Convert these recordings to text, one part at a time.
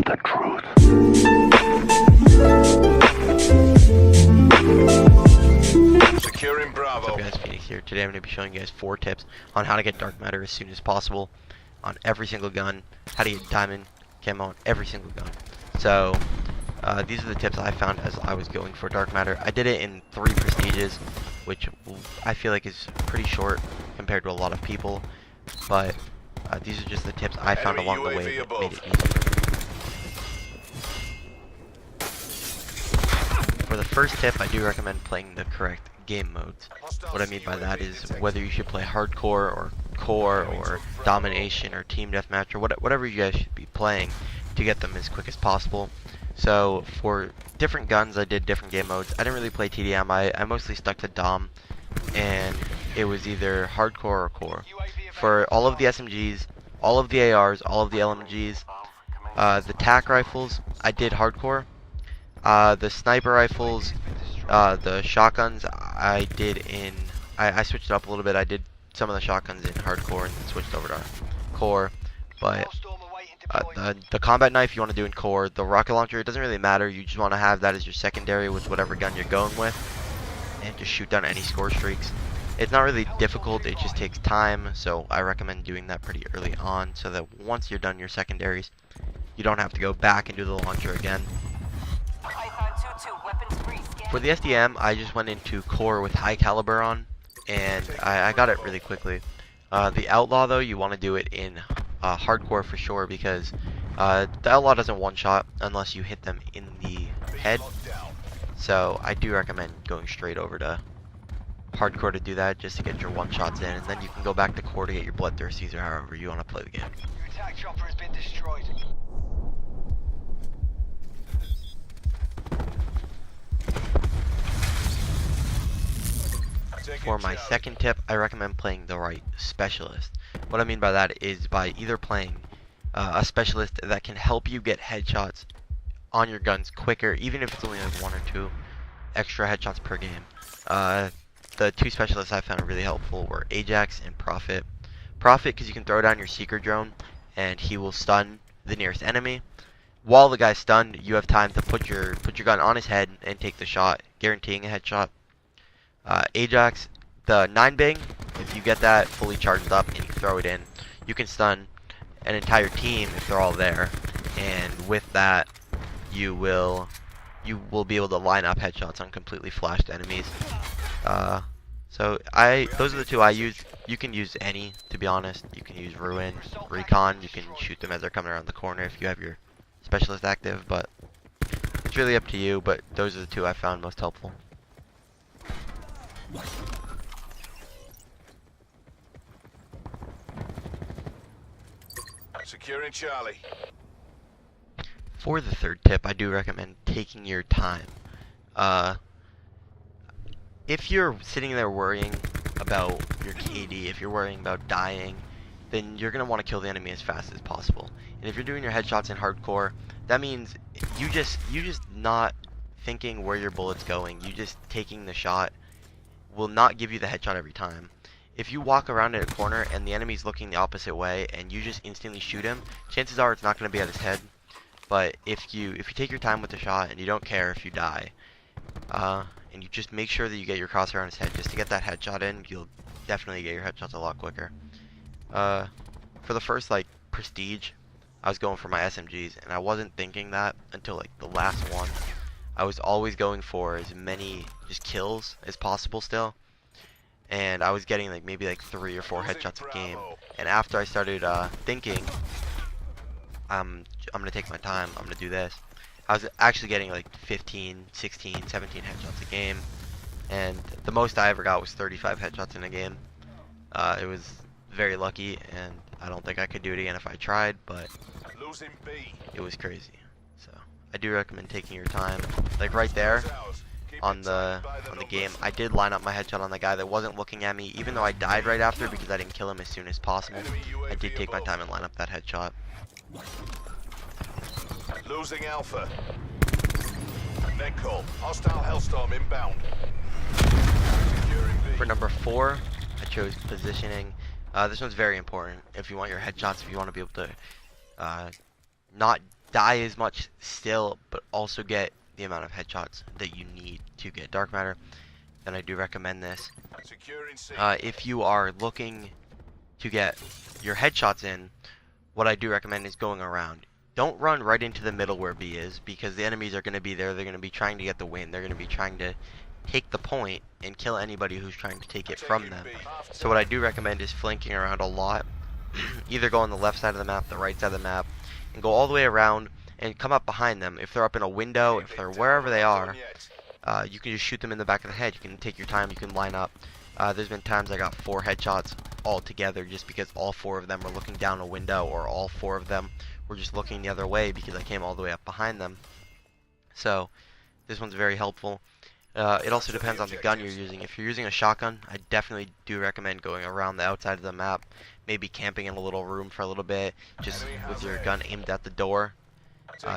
the truth. Securing Bravo. What's up guys, Phoenix here. Today I'm going to be showing you guys 4 tips on how to get DarkMatter as soon as possible on every single gun, how to get diamond camo on every single gun. So these are the tips I found as I was going for DarkMatter. I did it in 3 prestiges, which I feel like is pretty short compared to a lot of people, but these are just the tips I found along the way that made it easier. For the first tip, I do recommend playing the correct game modes. What I mean by that is whether you should play hardcore or core or domination or team deathmatch or whatever you guys should be playing to get them as quick as possible. So for different guns I did different game modes. I didn't really play TDM, I mostly stuck to Dom, and it was either hardcore or core. For all of the SMGs, all of the ARs, all of the LMGs, the TAC rifles, I did hardcore. The sniper rifles, the shotguns, I did in, I switched it up a little bit. I did some of the shotguns in hardcore and then switched over to core. But the combat knife you want to do in core. The rocket launcher, it doesn't really matter. You just want to have that as your secondary with whatever gun you're going with, and just shoot down any score streaks. It's not really difficult, it just takes time, so I recommend doing that pretty early on so that once you're done your secondaries, you don't have to go back and do the launcher again. For the SDM, I just went into core with high caliber on, and I got it really quickly. The outlaw though, you want to do it in hardcore for sure, because the outlaw doesn't one-shot unless you hit them in the head. So I do recommend going straight over to hardcore to do that, just to get your one-shots in, and then you can go back to core to get your bloodthirsties or however you want to play the game. Your attack chopper has been destroyed. For my second tip, I recommend playing the right specialist. What I mean by that is by either playing a specialist that can help you get headshots on your guns quicker, even if it's only like 1 or 2 extra headshots per game. The 2 specialists I found really helpful were Ajax and Prophet. Prophet, because you can throw down your seeker drone and he will stun the nearest enemy. While the guy's stunned, you have time to put your gun on his head and take the shot, guaranteeing a headshot. Ajax, the 9-bang, if you get that fully charged up and you throw it in, you can stun an entire team if they're all there, and with that you will be able to line up headshots on completely flashed enemies. So those are the 2 I used. You can use any, to be honest. You can use Ruin, Recon, you can shoot them as they're coming around the corner if you have your specialist active, but it's really up to you, but those are the 2 I found most helpful. Securing Charlie. For the third tip, I do recommend taking your time. If you're sitting there worrying about your KD, if you're worrying about dying, then you're going to want to kill the enemy as fast as possible. And if you're doing your headshots in hardcore, that means you just not thinking where your bullet's going. You just taking the shot will not give you the headshot every time. If you walk around in a corner and the enemy's looking the opposite way and you just instantly shoot him, chances are it's not going to be at his head. But if you take your time with the shot and you don't care if you die, and you just make sure that you get your crosshair on his head just to get that headshot in, you'll definitely get your headshots a lot quicker. For the first like prestige, I was going for my SMGs, and I wasn't thinking that until like the last one. I was always going for as many just kills as possible still, and I was getting like maybe like 3 or 4 headshots a game. And after I started thinking, I'm gonna take my time, I'm gonna do this, I was actually getting like 15, 16, 17 headshots a game, and the most I ever got was 35 headshots in a game. It was very lucky, and I don't think I could do it again if I tried, but it was crazy. So I do recommend taking your time. Like right there on the game, I did line up my headshot on the guy that wasn't looking at me, even though I died right after because I didn't kill him as soon as possible. I did take my time and line up that headshot. Losing Alpha. Net call. Hostile Hellstorm inbound. For number 4, I chose positioning. This one's very important if you want your headshots, if you want to be able to not die as much still, but also get the amount of headshots that you need to get DarkMatter, then I do recommend this. Securing C. If you are looking to get your headshots in, what I do recommend is going around. Don't run right into the middle where B is, because the enemies are going to be there. They're going to be trying to get the win. They're going to be trying to take the point and kill anybody who's trying to take it from them. So what I do recommend is flanking around a lot. Either go on the left side of the map, the right side of the map, and go all the way around and come up behind them. If they're up in a window, if they're wherever they are, you can just shoot them in the back of the head. You can take your time, you can line up. There's been times I got 4 headshots all together just because all 4 of them were looking down a window, or all 4 of them were just looking the other way because I came all the way up behind them. So this one's very helpful. It also depends on the gun you're using. If you're using a shotgun, I definitely do recommend going around the outside of the map, maybe camping in a little room for a little bit, just with your gun aimed at the door.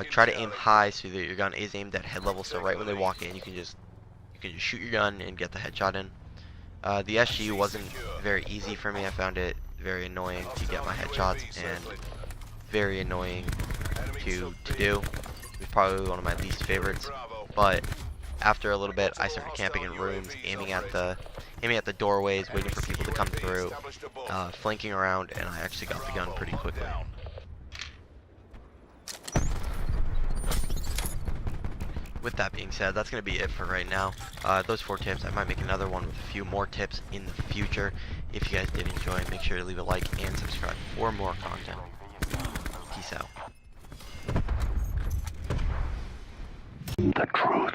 Try to aim high so that your gun is aimed at head level, so right when they walk in, you can just shoot your gun and get the headshot in. The SGU wasn't very easy for me. I found it very annoying to get my headshots and very annoying to do. It was probably one of my least favorites, but after a little bit, I started camping in rooms, aiming at the doorways, waiting for people to come through, flanking around, and I actually got the gun pretty quickly. With that being said, that's going to be it for right now. Those 4 tips, I might make another one with a few more tips in the future. If you guys did enjoy, make sure to leave a like and subscribe for more content. Peace out. The truth.